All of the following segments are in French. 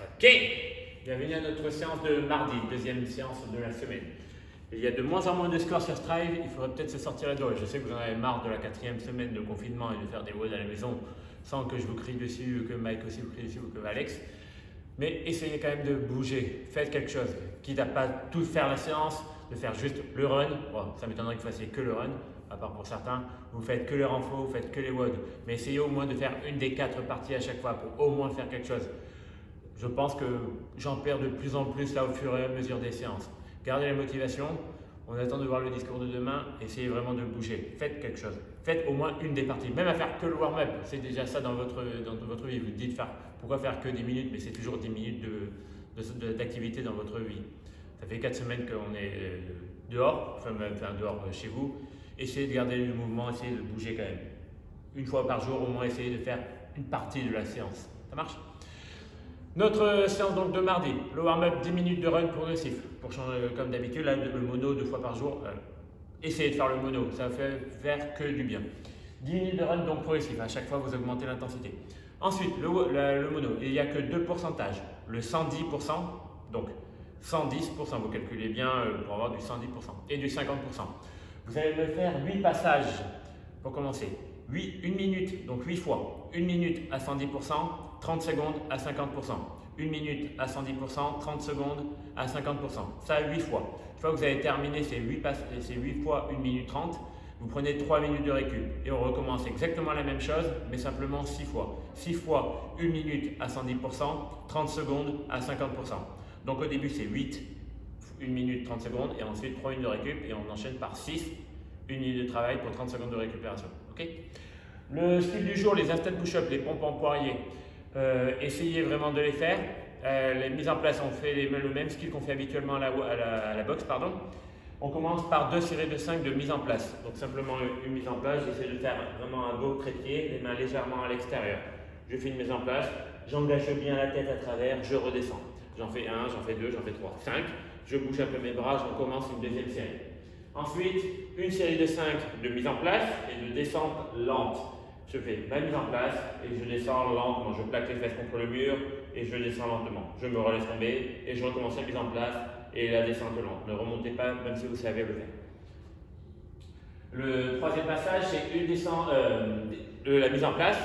Ok, bienvenue à notre séance de mardi, deuxième séance de la semaine. Il y a de moins en moins de scores sur Strive, il faudrait peut-être se sortir la dose. Je sais que vous en avez marre de la quatrième semaine de confinement et de faire des WOD à la maison sans que je vous crie dessus, ou que Mike aussi vous crie dessus, ou que Alex. Mais essayez quand même de bouger, faites quelque chose. Quitte à pas tout faire la séance, de faire juste le run. Bon, ça m'étonnerait que vous fassiez que le run, à part pour certains. Vous faites que les renforts, vous faites que les WOD. Mais essayez au moins de faire une des 4 parties à chaque fois pour au moins faire quelque chose. Je pense que j'en perds de plus en plus là au fur et à mesure des séances. Gardez la motivation, on attend de voir le discours de demain, essayez vraiment de bouger, faites quelque chose. Faites au moins une des parties, même à faire que le warm-up, c'est déjà ça dans votre vie. Vous dites pourquoi faire que 10 minutes, mais c'est toujours 10 minutes d'activité dans votre vie. Ça fait 4 semaines qu'on est dehors, enfin dehors chez vous. Essayez de garder le mouvement, essayez de bouger quand même. Une fois par jour, au moins essayez de faire une partie de la séance. Ça marche ? Notre séance donc de mardi, le warm-up 10 minutes de run progressif. Pour changer comme d'habitude, là le mono 2 fois par jour. Essayez de faire le mono, ça va faire que du bien. 10 minutes de run donc progressif, à chaque fois vous augmentez l'intensité. Ensuite, le mono, il n'y a que 2 pourcentages. Le 110%, donc 110%, vous calculez bien pour avoir du 110% et du 50%. Vous allez me faire 8 passages pour commencer. 1 minute, donc 8 fois. 1 minute à 110%, 30 secondes à 50%. 1 minute à 110%, 30 secondes à 50%. Ça 8 fois. Une fois que vous avez terminé ces 8 fois 1 minute 30, vous prenez 3 minutes de récup. Et on recommence exactement la même chose, mais simplement 6 fois. 6 fois 1 minute à 110%, 30 secondes à 50%. Donc au début c'est 8, 1 minute 30 secondes, et ensuite 3 minutes de récup, et on enchaîne par 6, 1 minute de travail pour 30 secondes de récupération. Okay, le style du jour, les instant push-up, les pompes en poirier, essayez vraiment de les faire. Les mises en place, on fait le même skill qu'on fait habituellement à la boxe. Pardon. On commence par 2 séries de 5 de mise en place. Donc simplement une mise en place, j'essaie de faire vraiment un beau trépied, les mains légèrement à l'extérieur. Je fais une mise en place, j'engage bien la tête à travers, je redescends. J'en fais 1, j'en fais 2, j'en fais 3, 5. Je bouge un peu mes bras, je recommence une deuxième série. Ensuite, une série de 5 de mise en place et de descente lente. Je fais ma mise en place et je descends lentement. Je plaque les fesses contre le mur et je descends lentement. Je me relaisse tomber et je recommence la mise en place et la descente lente. Ne remontez pas même si vous savez le faire. Le troisième passage, c'est la mise en place.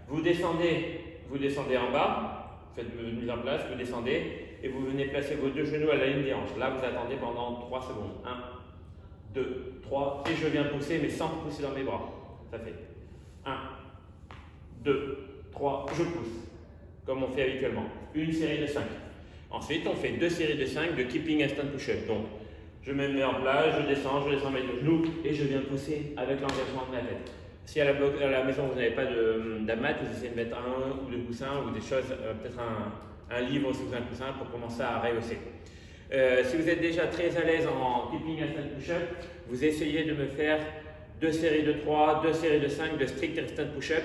Vous descendez en bas, faites une mise en place, vous descendez et vous venez placer vos 2 genoux à la ligne des hanches. Là, vous attendez pendant 3 secondes. 1, 2, 3, et je viens pousser, mais sans pousser dans mes bras. Ça fait 1, 2, 3, je pousse, comme on fait habituellement. Une série de 5. Ensuite, on fait 2 séries de 5 de keeping instant push-up. Donc, je me mets en place, je descends mes 2 genoux et je viens pousser avec l'engagement de ma tête. Si à la maison vous n'avez pas d'amat, vous essayez de mettre un ou 2 coussins ou des choses, peut-être un livre sous un coussin pour commencer à rehausser. Si vous êtes déjà très à l'aise en keeping instant push-up, vous essayez de me faire 2 séries de 3, 2 séries de 5 de strict instant push-up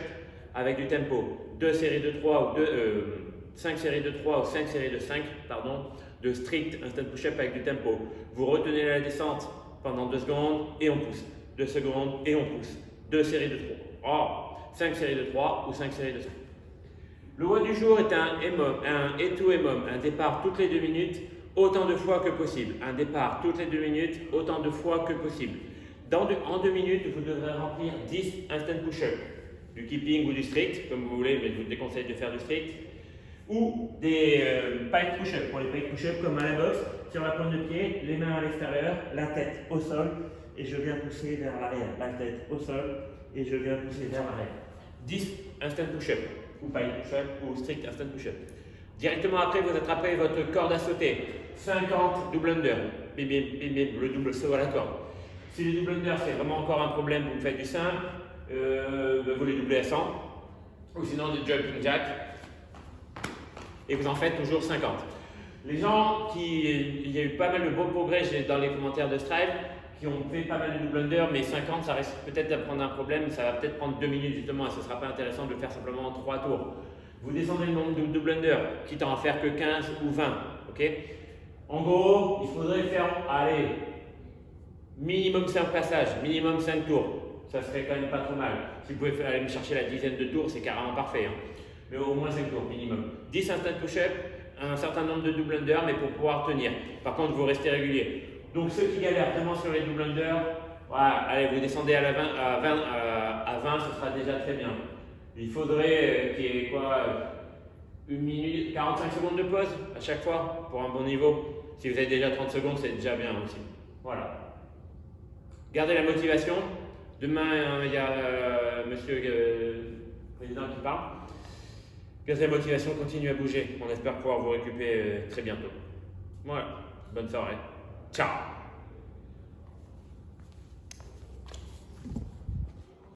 avec du tempo. 2 séries de 3 ou 5 séries de 3 ou 5 séries de 5 de strict instant push-up avec du tempo. Vous retenez la descente pendant 2 secondes et on pousse. 2 secondes et on pousse. 2 séries de 3. 5 séries de 3 ou 5 séries de 5. Le WOD du jour est un EMOM, un E2 EMOM, un départ toutes les 2 minutes, autant de fois que possible. Un départ toutes les 2 minutes, autant de fois que possible. En 2 minutes, vous devrez remplir 10 instant push-up. Du keeping ou du strict, comme vous voulez, mais je vous déconseille de faire du strict. Ou des pike push-up. Pour les pike push-up, comme à la boxe, sur la pointe de pied, les mains à l'extérieur, la tête au sol, et je viens pousser vers l'arrière. La tête au sol, et je viens pousser vers l'arrière. 10 instant push-up, ou pike push-up, ou strict instant push-up. Directement après, vous attrapez votre corde à sauter. 50 double under. Bim, bim, bim, bim, le double saut à la corde. Si le double under c'est vraiment encore un problème, vous faites du simple, vous les doublez à 100. Ou sinon du jumping jack. Et vous en faites toujours 50. Les gens il y a eu pas mal de beaux progrès dans les commentaires de Strive qui ont fait pas mal de double under, mais 50 ça risque peut-être de prendre un problème, ça va peut-être prendre 2 minutes justement et ce ne sera pas intéressant de le faire simplement en 3 tours. Vous descendez le nombre de double under, quitte à en faire que 15 ou 20. Okay, en gros, il faudrait faire, allez, minimum 5 passages, minimum 5 tours. Ça serait quand même pas trop mal. Si vous pouvez aller me chercher la dizaine de tours, c'est carrément parfait. Hein. Mais au moins 5 tours minimum. 10 instant push-up, un certain nombre de double under, mais pour pouvoir tenir. Par contre, vous restez régulier. Donc ceux qui galèrent vraiment sur les double under, voilà, allez, vous descendez à 20, ce sera déjà très bien. Il faudrait qu'il y ait quoi, 1 minute, 45 secondes de pause à chaque fois pour un bon niveau. Si vous avez déjà 30 secondes, c'est déjà bien aussi. Voilà. Gardez la motivation. Demain, il y a monsieur le président qui parle. Gardez la motivation, continuez à bouger. On espère pouvoir vous récupérer très bientôt. Voilà. Bonne soirée. Ciao.